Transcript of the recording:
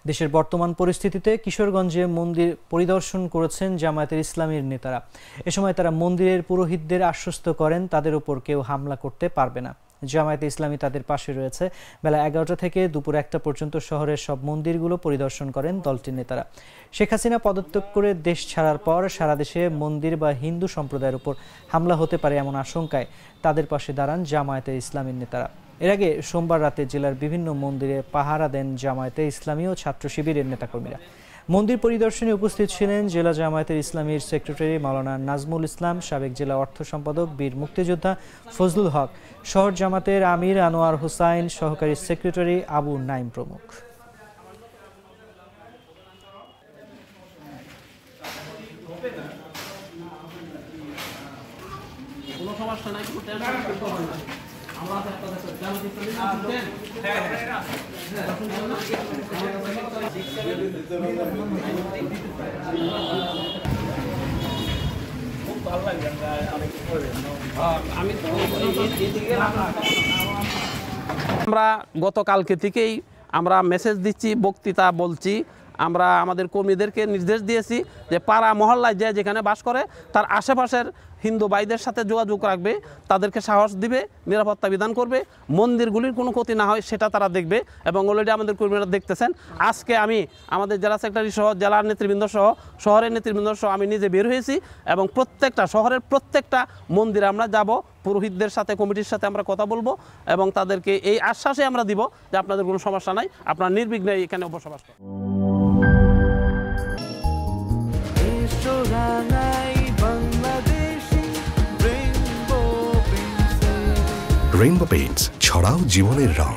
দেশের বর্তমান পরিস্থিতিতে কিশোরগঞ্জে মন্দির পরিদর্শন করেছেন জামায়াতের ইসলামীর নেতারা। এ সময় তারা মন্দিরের পুরোহিতদের আশ্বস্ত করেন তাদের উপর কেউ হামলা করতে পারবে না। জামায়াতে ইসলামী তাদের পাশে রয়েছে। বেলা 11টা থেকে দুপুর 1টা পর্যন্ত শহরের সব মন্দিরগুলো পরিদর্শন করেন দলটির নেতারা। শেখ হাসিনা পদত্যাগ করে দেশ ছাড়ার পর সারা দেশে মন্দির বা হিন্দু সম্প্রদায়ের উপর হামলা হতে পারে এমন আশঙ্কায় তাদের পাশে দাঁড়ান জামায়াতে ইসলামীর নেতারা। এর আগে সোমবার রাতে জেলার বিভিন্ন মন্দিরে পাহারা দেন জামায়াতে ইসলামী ও ছাত্র শিবিরের নেতাকর্মীরা। মন্দির পরিদর্শনে উপস্থিত ছিলেন জেলা জামায়াতের ইসলামীর সেক্রেটারি মাওলানা নাজমুল ইসলাম, সাবেক জেলা অর্থ সম্পাদক বীর মুক্তিযোদ্ধা ফজলুল হক, শহর জামাতের আমির আনোয়ার হোসাইন, সহকারী সেক্রেটারি আবু নাইম প্রমুখ। আমরা গতকালকে থেকেই আমরা মেসেজ দিচ্ছি, বক্তৃতা বলছি, আমরা আমাদের কর্মীদেরকে নির্দেশ দিয়েছি যে পাড়া মহল্লায় যে যেখানে বাস করে তার আশেপাশের হিন্দু ভাইদের সাথে যোগাযোগ রাখবে, তাদেরকে সাহস দিবে, নিরাপত্তা বিধান করবে, মন্দিরগুলির কোনো ক্ষতি না হয় সেটা তারা দেখবে। এবং অলরেডি আমাদের কর্মীরা দেখতেছেন। আজকে আমি আমাদের জেলা সেক্রেটারি সহ, জেলার নেতৃবৃন্দ সহ, শহরের নেতৃবৃন্দ সহ আমি নিজে বের হয়েছি এবং প্রত্যেকটা শহরের প্রত্যেকটা মন্দিরে আমরা যাব, পুরোহিতদের সাথে, কমিটির সাথে আমরা কথা বলবো এবং তাদেরকে এই আশ্বাসে আমরা দিব যে আপনাদের কোনো সমস্যা নাই, আপনারা নির্বিঘ্নে এখানে বসবাস করুন। রেইনবো পেইন্টস, ছড়াও জীবনের রং।